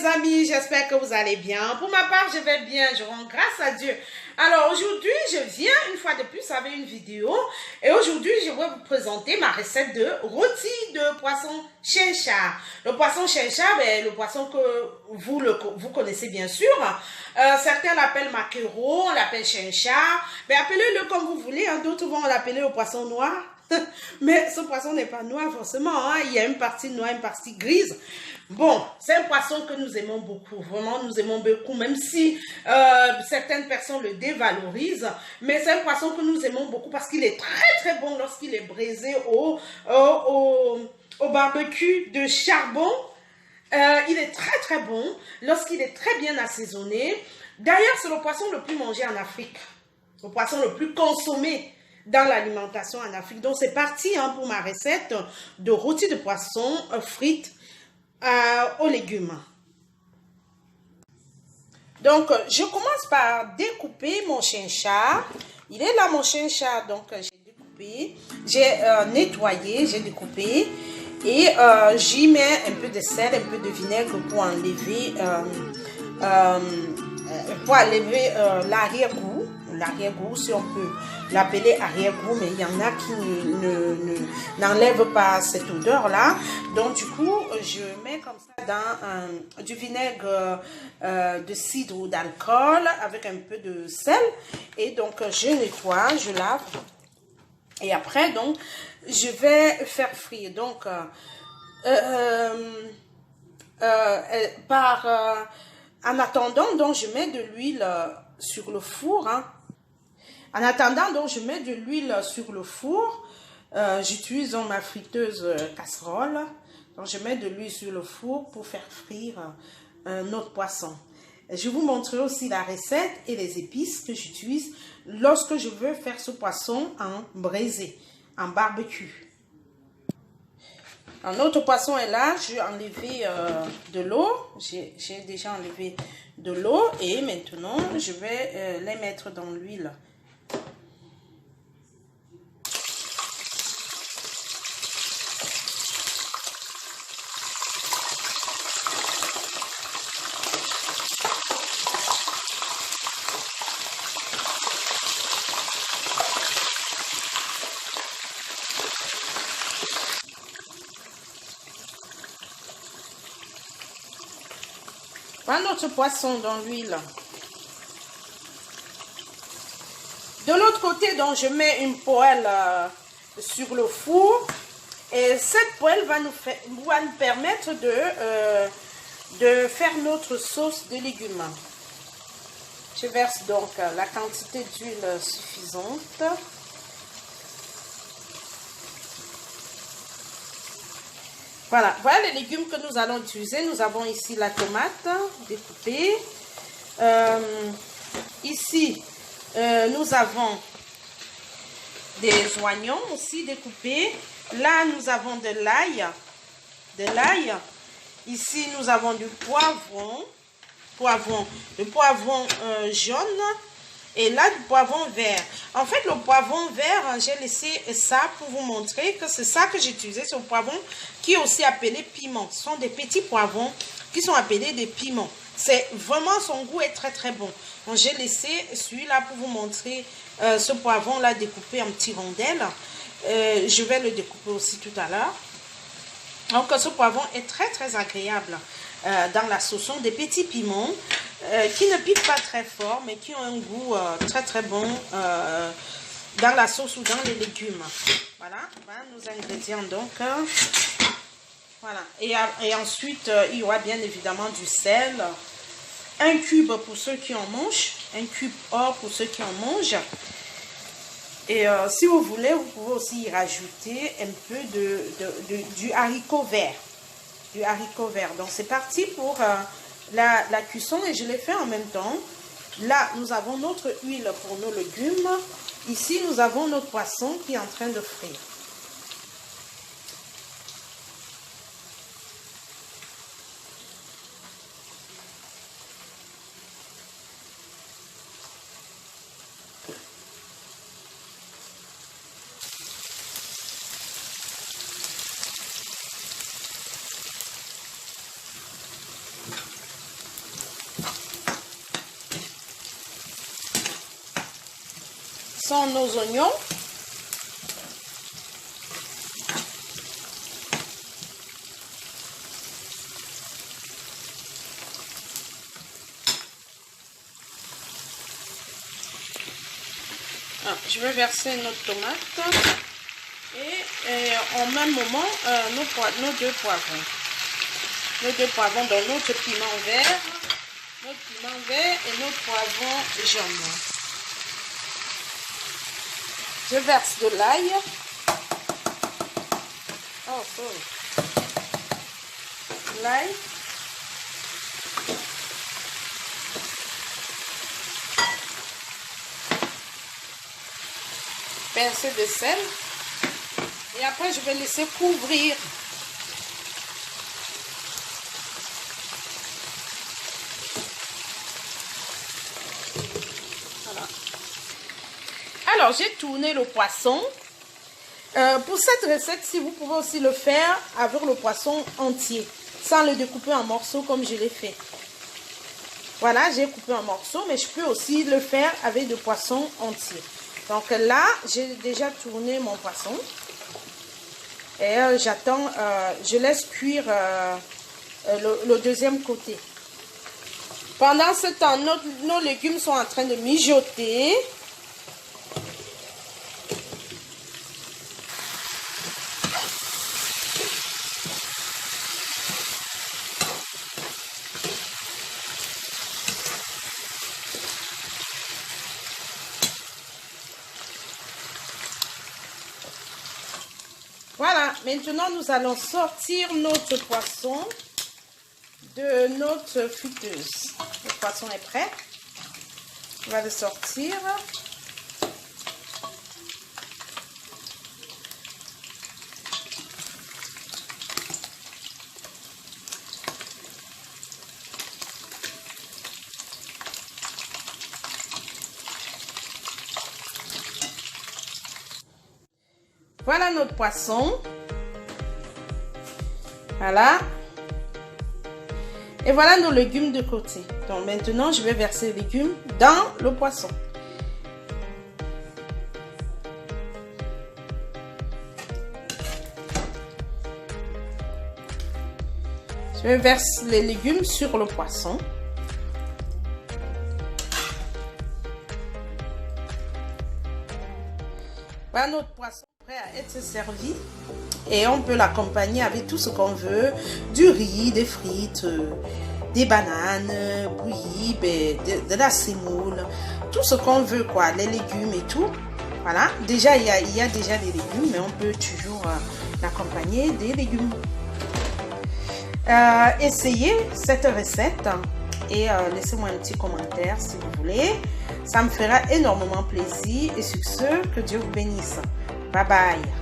mes amis, j'espère que vous allez bien. Pour ma part, je vais bien, je rends grâce à Dieu. Alors aujourd'hui, je viens une fois de plus avec une vidéo et aujourd'hui, je vais vous présenter ma recette de rôti de poisson chinchard. Le poisson chinchard, le poisson que vous connaissez bien sûr. Certains l'appellent maquereau, on l'appelle chinchard, mais appelez-le comme vous voulez. Hein. D'autres vont l'appeler le poisson noir. Mais ce poisson n'est pas noir forcément, hein. Il y a une partie noire, une partie grise. Bon, c'est un poisson que nous aimons beaucoup, vraiment nous aimons beaucoup, même si certaines personnes le dévalorisent, mais c'est un poisson que nous aimons beaucoup parce qu'il est très très bon lorsqu'il est braisé au barbecue de charbon. Il est très très bon lorsqu'il est très bien assaisonné. D'ailleurs, c'est le poisson le plus mangé en Afrique, le poisson le plus consommé dans l'alimentation en Afrique. Donc, c'est parti hein, pour ma recette de rôti de poisson frites aux légumes. Donc, je commence par découper mon chinchard. Il est là, mon chinchard. Donc, j'ai découpé, j'ai nettoyé, j'ai découpé. Et j'y mets un peu de sel, un peu de vinaigre pour enlever l'arrière-goût. L'arrière-goût, si on peut l'appeler arrière-goût, mais il y en a qui n'enlèvent pas cette odeur-là. Donc, du coup, je mets comme ça dans du vinaigre de cidre ou d'alcool avec un peu de sel. Et donc, je nettoie, je lave. Et après, donc, je vais faire frire. Donc, en attendant, donc, je mets de l'huile sur le four. Hein. En attendant, donc, je mets de l'huile sur le four. J'utilise ma friteuse casserole. Donc, je mets de l'huile sur le four pour faire frire notre poisson. Je vous montrerai aussi la recette et les épices que j'utilise lorsque je veux faire ce poisson en braisé, en barbecue. Un autre poisson est là, j'ai enlevé de l'eau, j'ai déjà enlevé de l'eau et maintenant je vais les mettre dans l'huile. Voilà notre poisson dans l'huile. De l'autre côté, donc, je mets une poêle sur le four. Et cette poêle va nous permettre de faire notre sauce de légumes. Je verse donc la quantité d'huile suffisante. Voilà les légumes que nous allons utiliser. Nous avons ici la tomate découpée. Ici, nous avons des oignons aussi découpés. Là, nous avons de l'ail. Ici, nous avons du poivron. Le poivron jaune. Et là, du poivron vert. En fait, le poivron vert, j'ai laissé ça pour vous montrer que c'est ça que j'ai utilisé. C'est un poivron qui est aussi appelé piment. Ce sont des petits poivrons qui sont appelés des piments. C'est vraiment, son goût est très très bon. Donc, j'ai laissé celui-là pour vous montrer ce poivron-là découpé en petits rondelles. Je vais le découper aussi tout à l'heure. Donc, ce poivron est très très agréable dans la sauce. Ce sont des petits piments qui ne piquent pas très fort, mais qui ont un goût très très bon dans la sauce ou dans les légumes. Voilà nos ingrédients donc. Voilà. Et ensuite, il y aura bien évidemment du sel. Un cube pour ceux qui en mangent. Un cube or pour ceux qui en mangent. Et si vous voulez, vous pouvez aussi y rajouter un peu du haricot vert. Donc, c'est parti pour la cuisson et je l'ai fait en même temps. Là, nous avons notre huile pour nos légumes. Ici, nous avons notre poisson qui est en train de frire. sont nos oignons. Je vais verser notre tomate et en même moment nos deux poivrons. Nos deux poivrons dans notre piment vert. Notre piment vert et notre poivron jaune. Je verse de l'ail. Oh, sorry. L'ail. Pincée de sel. Et après, je vais laisser couvrir. Voilà. Alors, j'ai tourné le poisson. Pour cette recette, si vous pouvez aussi le faire avec le poisson entier, sans le découper en morceaux comme je l'ai fait. Voilà, j'ai coupé en morceaux, mais je peux aussi le faire avec du poisson entier. Donc là, j'ai déjà tourné mon poisson. Et j'attends, je laisse cuire le deuxième côté. Pendant ce temps, nos légumes sont en train de mijoter. Voilà, maintenant nous allons sortir notre poisson de notre friteuse. Le poisson est prêt. On va le sortir. Voilà notre poisson. Voilà. Et voilà nos légumes de côté. Donc maintenant, je vais verser les légumes dans le poisson. Je vais verser les légumes sur le poisson. Voilà notre poisson prêt à être servi. Et on peut l'accompagner avec tout ce qu'on veut. Du riz, des frites, des bananes, bouillies, de la semoule. Tout ce qu'on veut, quoi. Les légumes et tout. Voilà. Déjà, il y a déjà des légumes, mais on peut toujours l'accompagner des légumes. Essayez cette recette et laissez-moi un petit commentaire si vous voulez. Ça me fera énormément plaisir et sur ce, que Dieu vous bénisse. Bye bye.